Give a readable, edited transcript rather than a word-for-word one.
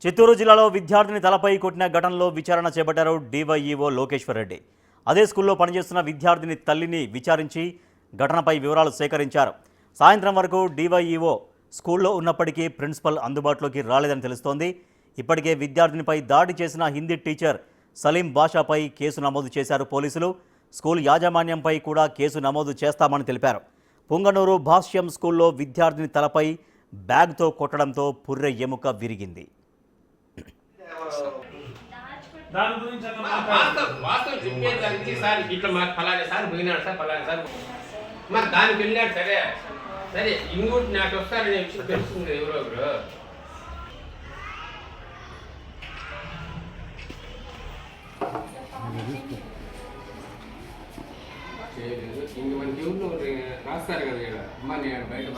చిత్తూరు జిల్లాలో విద్యార్థిని తలపై కొట్టిన ఘటనలో విచారణ చేపట్టారు డివైఈఓ లోకేశ్వర్ రెడ్డి. అదే స్కూల్లో పనిచేస్తున్న విద్యార్థిని తల్లిని విచారించి ఘటనపై వివరాలు సేకరించారు. సాయంత్రం వరకు డివైఈఓ స్కూల్లో ఉన్నప్పటికీ ప్రిన్సిపల్ అందుబాటులోకి రాలేదని తెలుస్తోంది. ఇప్పటికే విద్యార్థినిపై దాడి చేసిన హిందీ టీచర్ సలీం బాషాపై కేసు నమోదు చేశారు పోలీసులు. స్కూల్ యాజమాన్యంపై కూడా కేసు నమోదు చేస్తామని తెలిపారు. పుంగనూరు భాష్యం స్కూల్లో విద్యార్థిని తలపై బ్యాగ్తో కొట్టడంతో పుర్రె ఎముక విరిగింది. దాని గురించి వాస్తవం చెప్పేదానికి సార్ ఇట్లా మాకు ఫలానే సార్ పోయినాడు సార్ ఫలానే సార్ మాకు దానికి వెళ్ళాడు సరే సరే ఇంకోటి నాకు వస్తారనే విషయం తెలుస్తుంది ఎవరో ఒకరు చేయలేదు ఇంక మన దేవుళ్ళు రాస్తారు కదా ఇక్కడ అమ్మ నేను బయట